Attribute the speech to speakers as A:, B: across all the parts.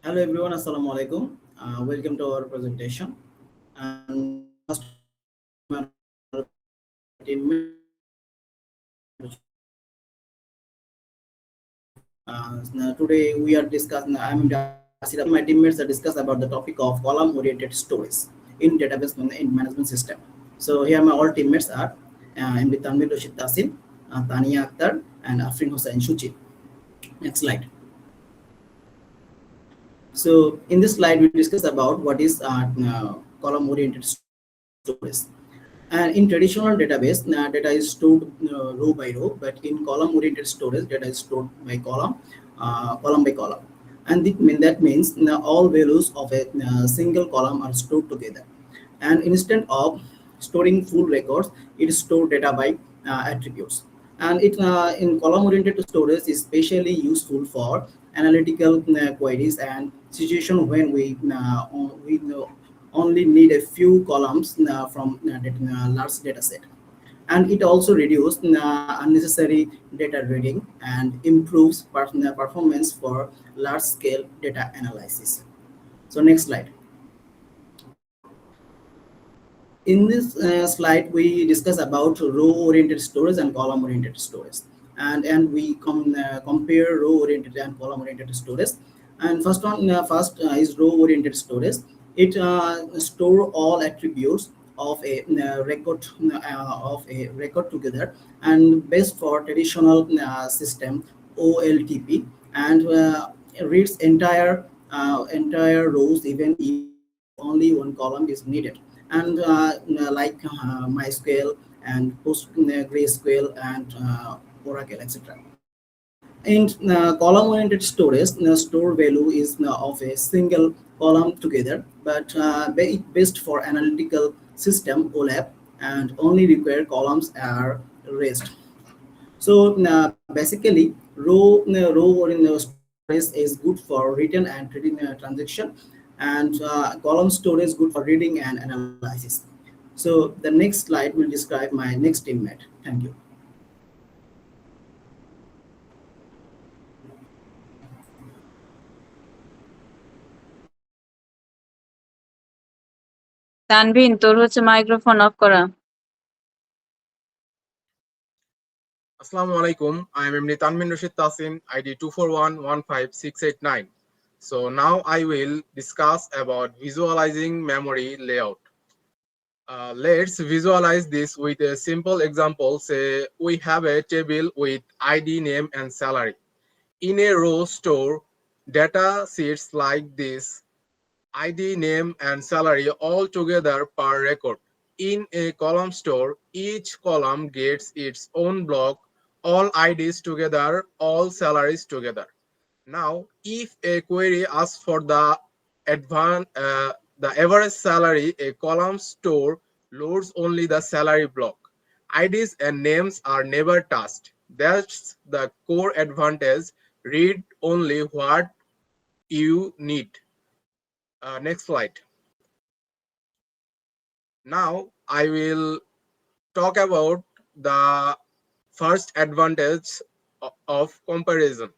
A: Hello everyone, Assalamu alaikum. Welcome to our presentation. And first, my teammates today we are discussing. I'm Asir. My teammates are discuss about the topic of column-oriented storage in database in management system. So here my all teammates are MD Tanvir Rashid Tasim, Tania Akhtar, and Afrin Hossain Shuchi. Next slide. So in this slide, we discuss about what is column-oriented storage. And in traditional database, data is stored row by row, but in column-oriented storage, data is stored by column by column. And that means all values of a single column are stored together. And instead of storing full records, it is stored data by attributes. And it in column-oriented storage is especially useful for analytical queries and situation when we only need a few columns from large data set. And it also reduces unnecessary data reading and improves performance for large scale data analysis. So next slide. In this slide, we discuss about row-oriented storage and column-oriented storage, and we compare row-oriented and column-oriented storage. And first is row-oriented storage. It store all attributes of a record together, and best for traditional system OLTP, and reads entire rows even if only one column is needed. And like MySQL and PostgreSQL and Oracle, etc. In column-oriented storage, the store value is of a single column together, but best for analytical system OLAP, and only require columns are raised. So basically, row in the storage is good for written and reading transaction, and column storage good for reading and analysis. So the next slide will describe my next teammate. Thank you.
B: Tanvir, তোর microphone of করা।
C: Assalamu alaikum. I am MD Tanvir Rashid Tasim, ID 2411569. So now I will discuss about visualizing memory layout. Let's visualize this with a simple example. Say we have a table with ID, name, and salary. In a row store, data sits like this: ID, name, and salary all together per record. In a column store, each column gets its own block, all IDs together, all salaries together. Now, if a query asks for the average salary, a column store loads only the salary block. IDs and names are never touched. That's the core advantage. Read only what you need. Next slide. Now I will talk about the first advantage of comparison.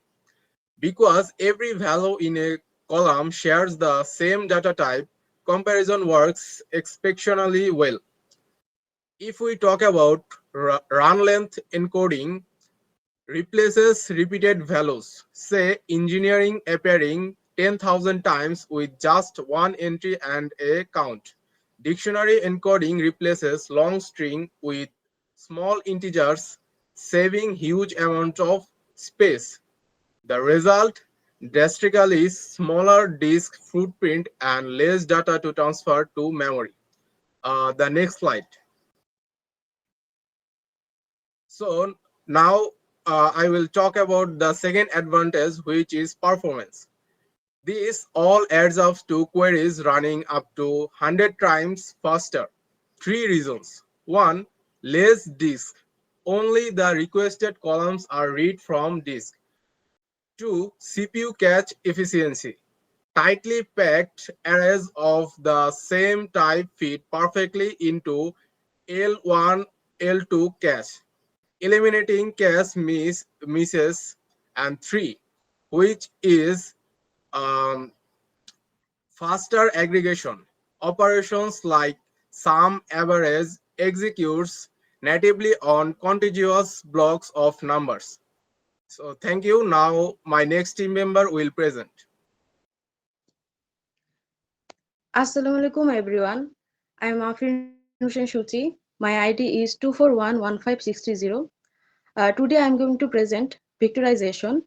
C: Because every value in a column shares the same data type, comparison works exceptionally well. If we talk about run length encoding, replaces repeated values, say engineering appearing 10,000 times with just one entry and a count. Dictionary encoding replaces long string with small integers, saving huge amount of space. The result, drastically smaller disk footprint and less data to transfer to memory. The next slide. So now I will talk about the second advantage, which is performance. This all adds up to queries running up to 100 times faster. Three reasons. One, less disk. Only the requested columns are read from disk. Two, CPU cache efficiency. Tightly packed arrays of the same type fit perfectly into L1, L2 cache, eliminating cache misses. And three, which is faster aggregation. Operations like sum average executes natively on contiguous blocks of numbers. So thank you. Now my next team member will present.
D: Assalamualaikum everyone. I am Afrin Hussain Shuchi. My ID is 2411560. Today I am going to present vectorization,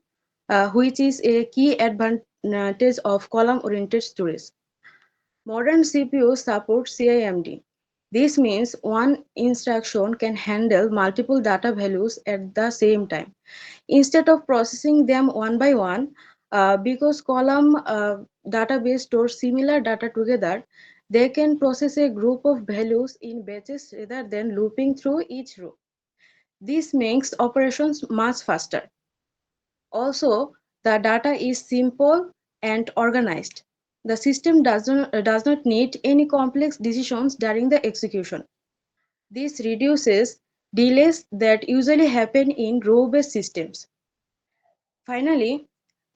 D: which is a key advantage of column-oriented storage. Modern CPUs support CIMD. This means one instruction can handle multiple data values at the same time. Instead of processing them one by one, because column database stores similar data together, they can process a group of values in batches rather than looping through each row. This makes operations much faster. Also, the data is simple and organized. The system does not need any complex decisions during the execution. This reduces delays that usually happen in row-based systems. Finally,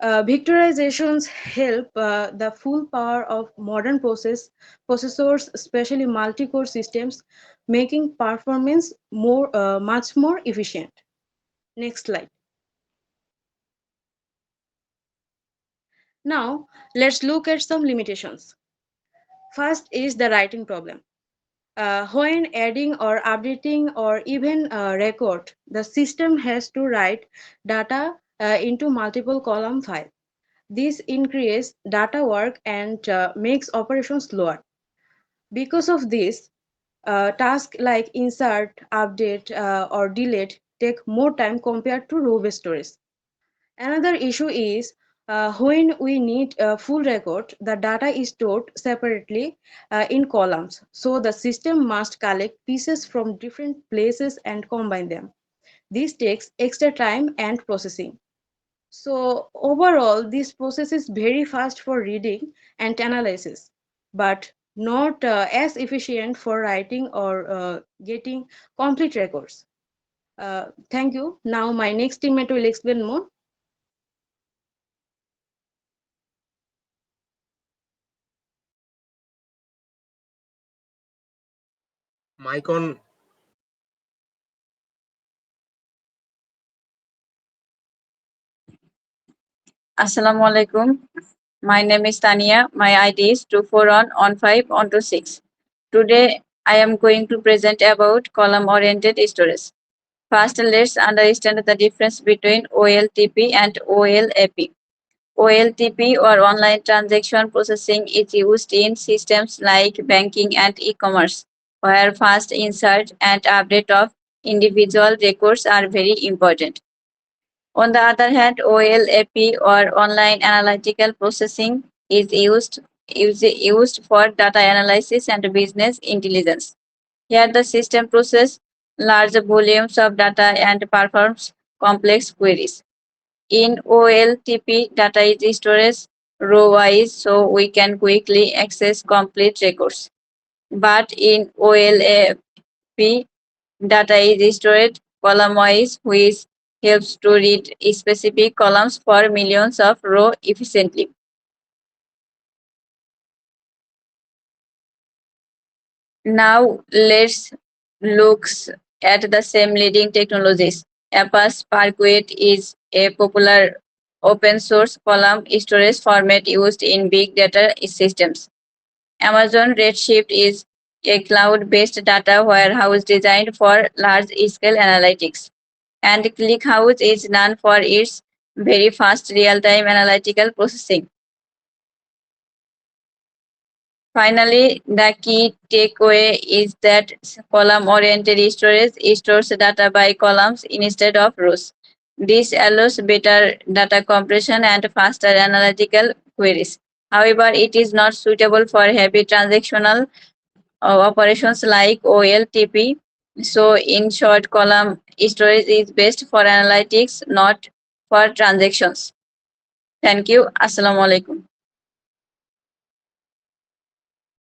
D: vectorizations help the full power of modern processors, especially multi-core systems, making performance much more efficient. Next slide. Now, let's look at some limitations. First is the writing problem. When adding or updating or even record, the system has to write data into multiple column files. This increases data work and makes operations slower. Because of this, tasks like insert, update, or delete take more time compared to row-based storage. Another issue is when we need a full record, the data is stored separately in columns. So the system must collect pieces from different places and combine them. This takes extra time and processing. So overall, this process is very fast for reading and analysis, but not as efficient for writing or getting complete records. Thank you. Now my next teammate will explain more.
C: Mic on.
B: Assalamu alaikum. My name is Tania. My ID is 2411516. Today I am going to present about column-oriented storage. First, let's understand the difference between OLTP and OLAP. OLTP or online transaction processing is used in systems like banking and e-commerce, where fast insert and update of individual records are very important. On the other hand, OLAP or online analytical processing is used for data analysis and business intelligence. Here the system processes large volumes of data and performs complex queries. In OLTP, data is stored row-wise so we can quickly access complete records. But in OLAP, data is stored column-wise, which helps to read specific columns for millions of rows efficiently. Now let's look at the same leading technologies. Apache Parquet is a popular open source column storage format used in big data systems. Amazon Redshift is a cloud-based data warehouse designed for large-scale analytics. And ClickHouse is known for its very fast real-time analytical processing. Finally, the key takeaway is that column-oriented storage stores data by columns instead of rows. This allows better data compression and faster analytical queries. However, it is not suitable for heavy transactional operations like OLTP. So, in short, column storage is best for analytics, not for transactions. Thank you. Assalamu alaikum.